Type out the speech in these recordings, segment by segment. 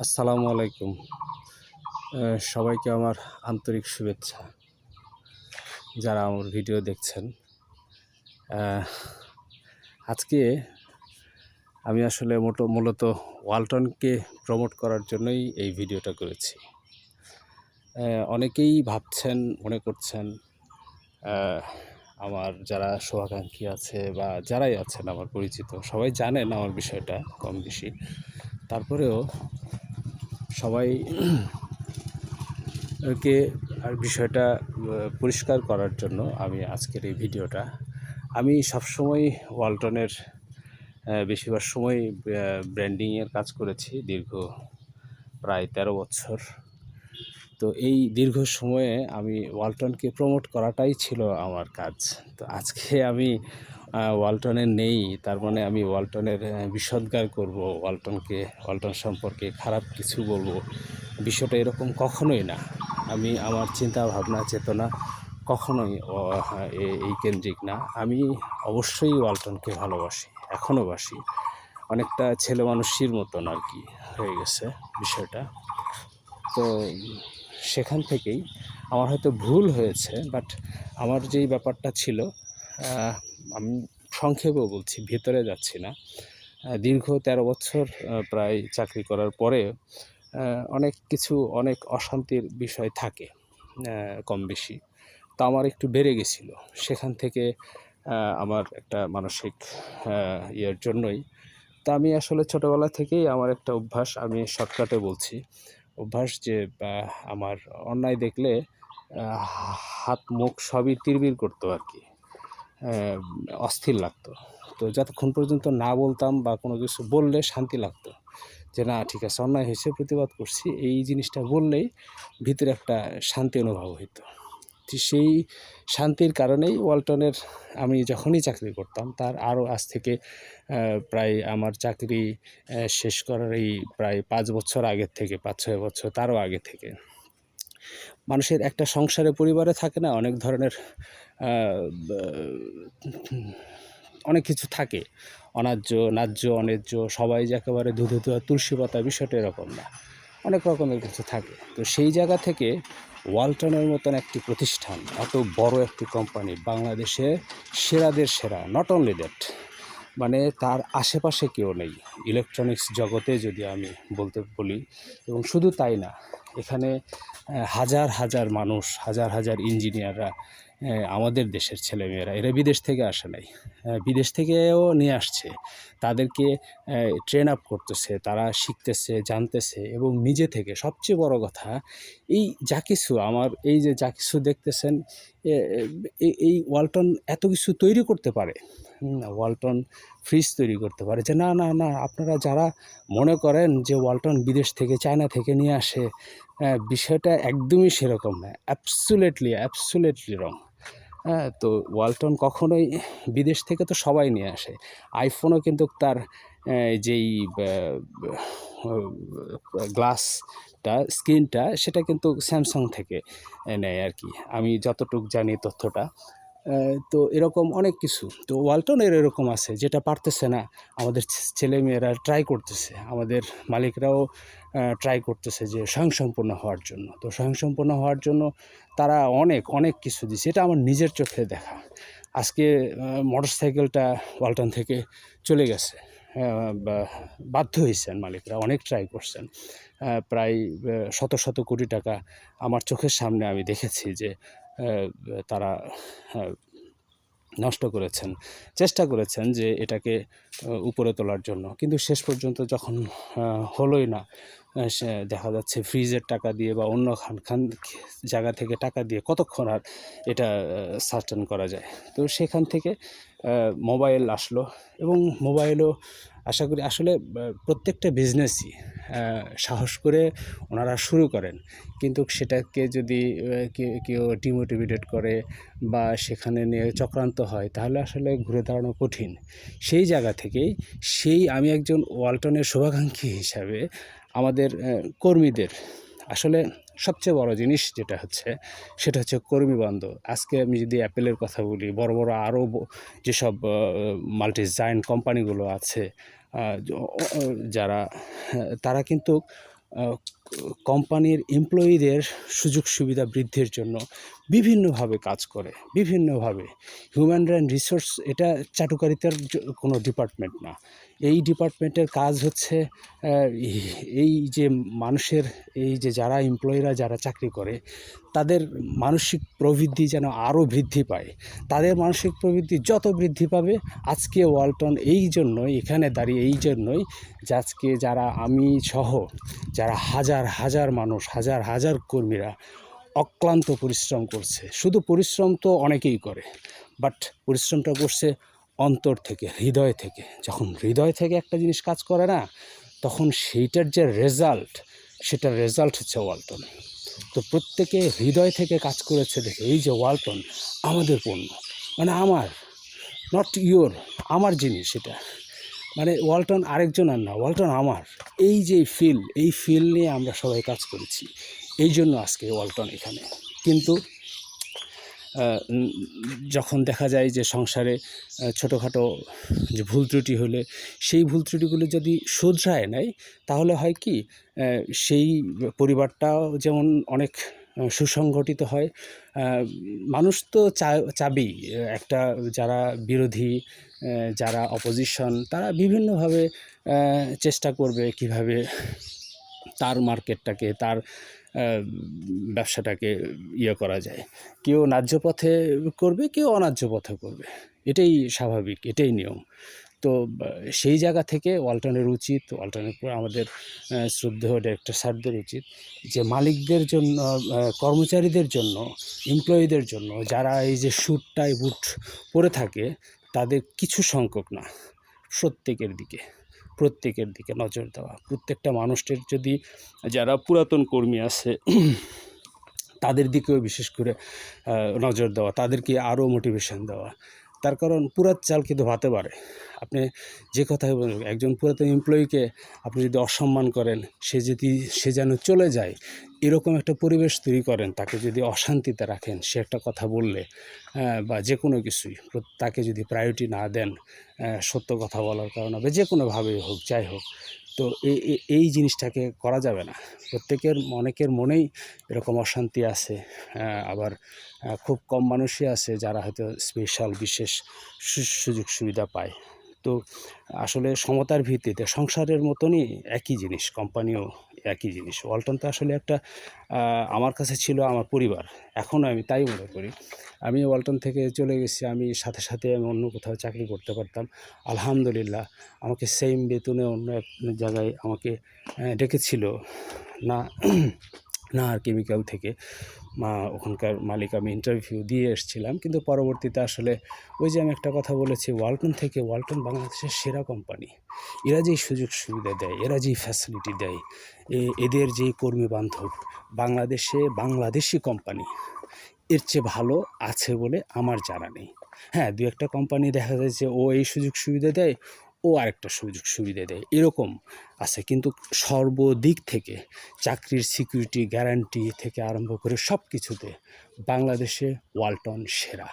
আসসালামু আলাইকুম। সবাইকে আমার আন্তরিক শুভেচ্ছা। যারা আমার ভিডিও দেখছেন। আহ আজকে আমি আসলে মূলত ওয়ালটনকে প্রমোট করার জন্যই এই ভিডিওটা করেছি। অনেকেই ভাবছেন, মনে করছেন, আহ আমার যারা শুভাকাঙ্ক্ষী আছে বা যারাই আছেন আমার পরিচিত, সবাই জানেন আমার বিষয়টা কম বেশি। তারপরেও সবাই কে আর বিষয়টা পরিষ্কার করার জন্য আমি আজকের এই ভিডিওটা। আমি সবসময় ওয়ালটনের বেশিরভাগ সময় ব্র্যান্ডিংয়ের কাজ করেছি দীর্ঘ প্রায় ১৩ বছর। তো এই দীর্ঘ সময়ে আমি ওয়ালটনকে প্রমোট করাটাই ছিল আমার কাজ। তো আজকে আমি ওয়ালটনে নেই, তার মানে আমি ওয়ালটনের বিষোদ্গার করব, ওয়ালটন সম্পর্কে খারাপ কিছু বলবো, বিষয়টা এরকম কখনোই না। আমি আমার চিন্তা ভাবনা চেতনা কখনোই এই কেন্দ্রিক না। আমি অবশ্যই ওয়ালটনকে ভালোবাসি, এখনও বাসি। অনেকটা ছেলে মানুষের মতন আর কি হয়ে গেছে বিষয়টা। তো সেখান থেকেই আমার হয়তো ভুল হয়েছে, বাট আমার যেই ব্যাপারটা ছিল, আমি সংক্ষেপেও বলছি, ভেতরে যাচ্ছি না। দীর্ঘ ১৩ বছর প্রায় চাকরি করার পরে অনেক অশান্তির বিষয় থাকে কম বেশি। তো আমার একটু বেড়ে গেছিল। সেখান থেকে আমার একটা মানসিক ইয়ের জন্যই। তা আমি আসলে ছোটোবেলা থেকেই আমার একটা অভ্যাস, আমি শর্টকাটে বলছি, অভ্যাস যে আমার অন্যায় দেখলে হাত মুখ সবই তিরবির করতো আর কি, অস্থির লাগতো। তো যতক্ষণ পর্যন্ত না বলতাম বা কোনো কিছু বললে শান্তি লাগতো, যে না ঠিক আছে, অন্যায় হয়েছে, প্রতিবাদ করছি, এই জিনিসটা বললেই ভিতরে একটা শান্তি অনুভব হইতো। তো সেই শান্তির কারণেই ওয়ালটনের আমি যখনই চাকরি করতাম, তার আরও আজ থেকে প্রায় আমার চাকরি শেষ করার এই প্রায় ৫ বছর আগের থেকে, ৫-৬ বছর তারও আগে থেকে, মানুষের একটা সংসারে পরিবারে থাকে না অনেক ধরনের অনেক কিছু থাকে, অন্যায্য ন্যায্য অন্যায্য, সবাই যে একেবারে দুধে ধোয়া তুলসী পাতা, বিষয়টা এরকম না, অনেক রকমের কিছু থাকে। তো সেই জায়গা থেকে ওয়ালটনের মতন একটি প্রতিষ্ঠান, এত বড় একটি কোম্পানি, বাংলাদেশে সেরাদের সেরা, নট অনলি দ্যাট, মানে তার আশেপাশে কেউ নেই ইলেকট্রনিক্স জগতে যদি আমি বলি। এবং শুধু তাই না, এখানে হাজার হাজার মানুষ, হাজার হাজার ইঞ্জিনিয়াররা, আমাদের দেশের ছেলেমেয়েরা, এরা বিদেশ থেকে আসে নাই, বিদেশ থেকেও নিয়ে আসছে, তাদেরকে ট্রেন আপ করতেছে, তারা শিখতেছে, জানতেছে, এবং নিজে থেকে সবচেয়ে বড় কথা, এই যা কিছু আমার এই যে যা কিছু দেখতেছেন, এই ওয়ালটন এত কিছু তৈরি করতে পারে। ওয়ালটন ফ্রিজ তৈরি করতে পারে, যে না না না, আপনারা যারা মনে করেন যে ওয়ালটন বিদেশ থেকে, চায়না থেকে নিয়ে আসে, বিষয়টা একদমই সেরকম না, অ্যাবসুলেটলি রং। হ্যাঁ, তো ওয়ালটন কখনোই বিদেশ থেকে তো সবাই নিয়ে আসে। আইফোনও কিন্তু তার যেই গ্লাসটা, স্ক্রিনটা, সেটা কিন্তু স্যামসাং থেকে নেয় আর কি, আমি যতটুকু জানি তথ্যটা। তো এরকম অনেক কিছু, তো ওয়ালটনের এরকম আছে, যেটা পারতেছে না, আমাদের ছেলেমেয়েরা ট্রাই করতেছে, আমাদের মালিকরাও ট্রাই করতেছে যে স্বয়ংসম্পূর্ণ হওয়ার জন্য। তো স্বয়ংসম্পূর্ণ হওয়ার জন্য তারা অনেক কিছু দিচ্ছে, এটা আমার নিজের চোখে দেখা। আজকে মোটরসাইকেলটা ওয়ালটন থেকে চলে গেছে, বাধ্য হয়েছেন মালিকরা, অনেক ট্রাই করছেন, প্রায় শত কোটি টাকা আমার চোখের সামনে আমি দেখেছি যে তারা নষ্ট করেছেন, চেষ্টা করেছেন যে এটাকে উপরে তোলার জন্য, কিন্তু শেষ পর্যন্ত যখন হলোই না, সে দেখা যাচ্ছে ফ্রিজের টাকা দিয়ে বা অন্য খান জায়গা থেকে টাকা দিয়ে কতক্ষণ আর এটা সাস্টেন করা যায়। তো সেখান থেকে মোবাইল আসলো, এবং মোবাইলও আশা করি আসলে প্রত্যেকটা বিজনেসই সাহস করে ওনারা শুরু করেন, কিন্তু সেটাকে যদি কেউ ডিমোটিভেটেড করে বা সেখানে নিয়ে চক্রান্ত হয়, তাহলে আসলে ঘুরে দাঁড়ানো কঠিন। সেই জায়গা থেকেই আমি একজন ওয়ালটনের শুভাকাঙ্ক্ষী হিসাবে আমাদের কর্মীদের আসলে সবচেয়ে বড় জিনিস যেটা হচ্ছে, সেটা হচ্ছে কর্মীবান্ধব। আজকে আমি যদি অ্যাপেলের কথা বলি, বড় আরও যেসব মাল্টি জায়ান্ট কোম্পানিগুলো আছে, যারা তারা কিন্তু আহ, কোম্পানির এমপ্লয়িদের সুযোগ সুবিধা বৃদ্ধির জন্য বিভিন্নভাবে কাজ করে, বিভিন্নভাবে। হিউম্যান অ্যান্ড রিসোর্স এটা চাটুকারিতার কোনো ডিপার্টমেন্ট না। এই ডিপার্টমেন্টের কাজ হচ্ছে এই যে মানুষের, এই যে যারা এমপ্লয়িরা যারা চাকরি করে তাদের মানসিক প্রবৃদ্ধি যেন আরও বৃদ্ধি পায়। তাদের মানসিক প্রবৃদ্ধি যত বৃদ্ধি পাবে, আজকে ওয়ালটন এই জন্যই এখানে দাঁড়িয়ে, এই জন্যই যে আজকে যারা আমি সহ যারা হাজার হাজার মানুষ, হাজার হাজার কর্মীরা অক্লান্ত পরিশ্রম করছে। শুধু পরিশ্রম তো অনেকেই করে, বাট পরিশ্রমটা করছে অন্তর থেকে, হৃদয় থেকে। যখন হৃদয় থেকে একটা জিনিস কাজ করে না, তখন সেইটার যে রেজাল্ট, সেটার রেজাল্ট হচ্ছে ওয়ালটন। তো প্রত্যেকে হৃদয় থেকে কাজ করেছে দেখে এই যে ওয়ালটন আমাদের পণ্য, মানে আমার, নট ইয়োর, আমার জিনিস এটা। মানে ওয়ালটন আরেকজনের না, ওয়ালটন আমার। এই যে এই ফিল নিয়ে আমরা সবাই কাজ করেছি, এই জন্য আজকে ওয়ালটন এখানে। কিন্তু যখন দেখা যায় যে সংসারে ছোটোখাটো যে ভুল ত্রুটি হলে, সেই ভুল ত্রুটিগুলো যদি শুধরায় নেয়, তাহলে হয় কি, সেই পরিবারটাও যেমন অনেক সুসংগঠিত হয়। মানুষ তো চাবেই একটা, যারা বিরোধী, যারা অপোজিশন, তারা বিভিন্নভাবে চেষ্টা করবে কিভাবে তার মার্কেটটাকে, তার ব্যবসাটাকে করা যায়। কেউ ন্যায্য পথে করবে, কেউ অন্যায্য পথে করবে, এটাই স্বাভাবিক, এটাই নিয়ম। তো সেই জায়গা থেকে ওয়ালটনের উচিত, ওয়ালটনের উপর আমাদের শ্রদ্ধেয় ডিরেক্টর স্যারদের উচিত যে মালিকদের জন্য, কর্মচারীদের জন্য, এমপ্লয়িদের জন্য, যারা এই যে স্যুট টাই বুট পরে থাকে, তাদের কিছু সংখ্যক না, প্রত্যেকের দিকে নজর দেওয়া। প্রত্যেকটা মানুষের যদি, যারা পুরাতন কর্মী আছে তাদের দিকেও বিশেষ করে নজর দেওয়া, তাদেরকে আরও মোটিভেশন দেওয়া। তার কারণ পুরাত চাল কিন্তু ভাতে পারে। আপনি যে কথাই বলুন, একজন পুরাতন এমপ্লয়িকে আপনি যদি অসম্মান করেন, সে যেন চলে যায়, এরকম একটা পরিবেশ তৈরি করেন, তাকে যদি অশান্তিতে রাখেন, সে একটা কথা বললে বা যে কোনো কিছুই তাকে যদি প্রায়োরিটি না দেন, সত্য কথা বলার কারণে বা যে কোনোভাবেই হোক, যাই হোক, তো এই জিনিসটাকে করা যাবে না। অনেকের মনেই এরকম অশান্তি আছে। আবার খুব কম মানুষই আছে যারা হয়তো স্পেশাল বিশেষ সুযোগ সুবিধা পায়। তো আসলে সমতার ভিত্তিতে সংসারের মতনই একই জিনিস, কোম্পানিও একই জিনিস। ওয়ালটন তো আসলে একটা, আমার কাছে ছিল আমার পরিবার, এখনও আমি তাই মনে করি। আমি ওয়ালটন থেকে চলে গেছি, আমি সাথে সাথে আমি অন্য কোথাও চাকরি করতে পারতাম। আলহামদুলিল্লাহ আমাকে সেম বেতনে অন্য এক জায়গায় আমাকে ডেকেছিল না, না আর কেমিক্যাল থেকে, ওখানকার মালিক, আমি ইন্টারভিউ দিয়ে এসেছিলাম। কিন্তু পরবর্তীতে আসলে ওই যে আমি একটা কথা বলেছি, ওয়ালটন বাংলাদেশের সেরা কোম্পানি। এরা যেই সুযোগ সুবিধা দেয়, এরা যেই ফ্যাসিলিটি দেয়, এদের যেই কর্মী বান্ধব, বাংলাদেশি কোম্পানি এর চেয়ে ভালো আছে বলে আমার জানা নেই। হ্যাঁ, দু একটা কোম্পানি দেখা যায় যে ও এই সুযোগ সুবিধা দেয়, ও আরেকটা সুযোগ সুবিধা দেয়, এরকম আছে। কিন্তু সর্বদিক থেকে চাকরির সিকিউরিটি, গ্যারান্টি থেকে আরম্ভ করে সব কিছুতে বাংলাদেশে ওয়ালটন সেরা।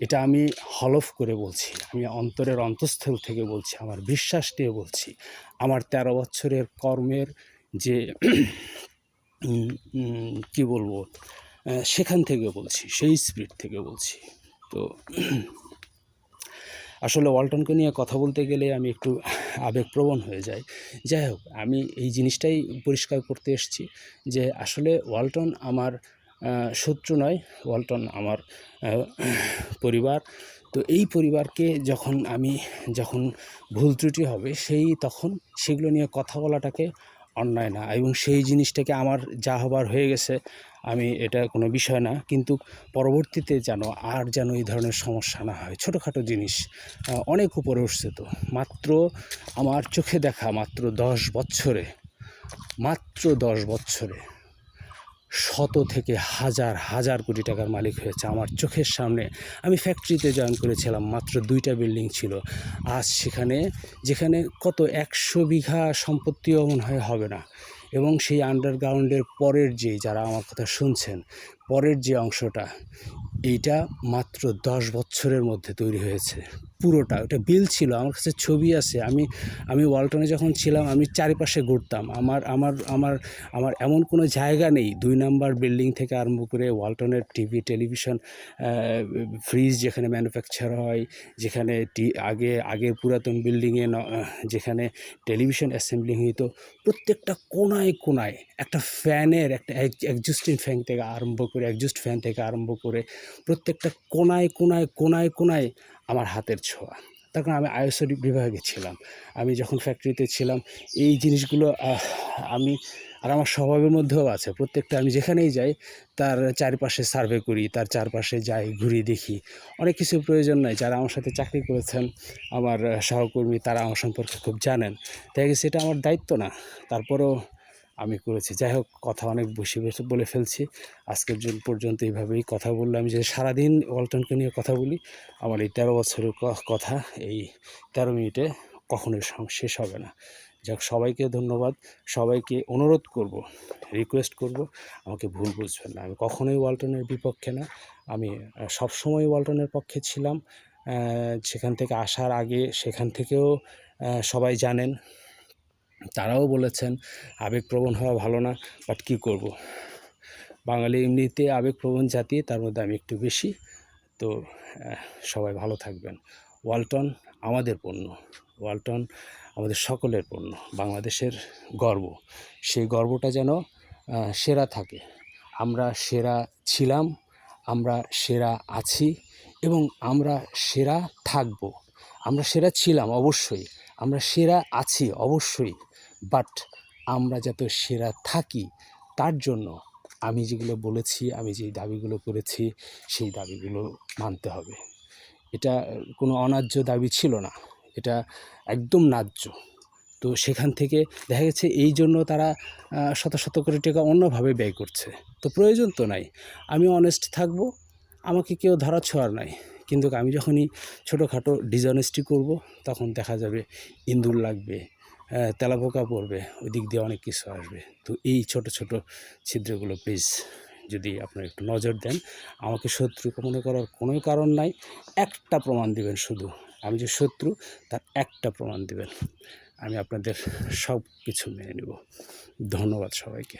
এটা আমি হলফ করে বলছি, আমি অন্তরের অন্তঃস্থল থেকে বলছি, আমার বিশ্বাস দিয়ে বলছি, আমার 13 বছরের কর্মের যে কি বলবো, সেখান থেকে বলছি, সেই স্পিরিট থেকে বলছি। তো আসলে ওয়ালটনকে নিয়ে কথা বলতে গেলে আমি একটু আবেগপ্রবণ হয়ে যাই। যাই হোক, আমি এই জিনিসটাই পরিষ্কার করতে এসেছি যে আসলে ওয়ালটন আমার শত্রু নয়, ওয়ালটন আমার পরিবার। তো এই পরিবারকে যখন ভুল ত্রুটি হবে, তখন সেগুলো নিয়ে কথা বলাটাকে অন্যায় না, এবং সেই জিনিসটাকে আমার যা হবার হয়ে গেছে, আমি এটা কোনো বিষয় না। কিন্তু পরবর্তীতে যেন এই ধরনের সমস্যা না হয়। ছোটোখাটো জিনিস অনেক উপরে উঠছে। তো মাত্র আমার চোখে দেখা মাত্র 10 বছরে শত থেকে হাজার হাজার কোটি টাকার মালিক হয়েছে আমার চোখের সামনে। আমি ফ্যাক্টরিতে জয়েন করেছিলাম, মাত্র 2টা বিল্ডিং ছিল। আজ যেখানে কত 100 বিঘা সম্পত্তিও মনে হয় হবে না। এবং সেই আন্ডারগ্রাউন্ডের পরের যারা আমার কথা শুনছেন, পরের যে অংশটা, এইটা মাত্র 10 বছরের মধ্যে তৈরি হয়েছে পুরোটা। ওটা বিল ছিল, আমার কাছে ছবি আছে। আমি ওয়ালটনে যখন ছিলাম আমি চারিপাশে ঘুরতাম। আমার আমার আমার আমার এমন কোনো জায়গা নেই 2 নাম্বার বিল্ডিং থেকে আরম্ভ করে ওয়ালটনের টিভি, টেলিভিশন, ফ্রিজ যেখানে ম্যানুফ্যাকচার হয়, যেখানে আগের পুরাতন বিল্ডিংয়ে যেখানে টেলিভিশন অ্যাসেম্বলিং হইতো, প্রত্যেকটা কোণায় কোণায় একটা ফ্যানের একটা এক্সজস্টিং ফ্যান থেকে আরম্ভ করে প্রত্যেকটা কোণায় কোণায় কোণায় কোণায় আমার হাতের ছোঁয়া। তখন আমি আইএসও বিভাগে ছিলাম। আমি যখন ফ্যাক্টরিতে ছিলাম এই জিনিসগুলো আমি আর আমার স্বভাবের মধ্যেও আছে। প্রত্যেকটা আমি যেখানেই যাই তার চারপাশে সার্ভে করি, তার চারপাশে যাই, ঘুরি, দেখি। অনেক কিছুর প্রয়োজন নাই। যারা আমার সাথে চাকরি করেছেন, আমার সহকর্মী, তারা আমার সম্পর্কে খুব জানেন। তাই সেটা আমার দায়িত্ব না, তারপরেও আমি করেছি। যাই হোক, কথা অনেক বেশি বলে ফেলছি। আজকের পর্যন্ত এইভাবেই কথা বললাম। আমি যে সারাদিন ওয়ালটনকে নিয়ে কথা বলি, আমার এই 13 বছরের কথা এই 13 মিনিটে কখনোই শেষ হবে না। যাক, সবাইকে ধন্যবাদ। সবাইকে অনুরোধ করব, রিকোয়েস্ট করব, আমাকে ভুল বুঝবেন না। আমি কখনোই ওয়ালটনের বিপক্ষে না। আমি সবসময় ওয়ালটনের পক্ষে ছিলাম। সেখান থেকে আসার আগে সেখান থেকেও সবাই জানেন, তারাও বলেছেন আবেগপ্রবণ হওয়া ভালো না, বাট কী করব, বাঙালি এমনিতে আবেগপ্রবণ জাতি, তার মধ্যে আমি একটু বেশি। তো সবাই ভালো থাকবেন। ওয়ালটন আমাদের পণ্য, ওয়ালটন আমাদের সকলের পণ্য, বাংলাদেশের গর্ব। সেই গর্বটা যেন সেরা থাকে। আমরা সেরা ছিলাম, আমরা সেরা আছি এবং আমরা সেরা থাকব। আমরা সেরা ছিলাম অবশ্যই, আমরা সেরা আছি অবশ্যই, বাট আমরা যাতে সেরা থাকি তার জন্য আমি যেগুলো বলেছি, আমি যেই দাবিগুলো করেছি, সেই দাবিগুলো মানতে হবে। এটা কোনো অন্যায্য দাবি ছিল না, এটা একদম ন্যায্য। তো সেখান থেকে দেখা গেছে এই জন্য তারা শত শত কোটি টাকা অন্যভাবে ব্যয় করছে। তো প্রয়োজন তো নাই। আমি অনেস্ট থাকব, আমাকে কেউ ধরাছোঁয়ার নাই। কিন্তু আমি যখনই ছোটোখাটো ডিসঅনেস্টি করব, তখন দেখা যাবে ইঁদুর লাগবে, তেলাপোকা পড়বে, ওই দিক দিয়ে অনেক কিছু আসবে। তো এই ছোট ছোট ছিদ্রগুলো প্লিজ যদি আপনারা একটু নজর দেন। আমাকে শত্রু মনে করার কোনোই কারণ নাই। একটা প্রমাণ দিবেন শুধু, আমি যে শত্রু তার একটা প্রমাণ দিবেন, আমি আপনাদের সব কিছু মেনে নেব। ধন্যবাদ সবাইকে।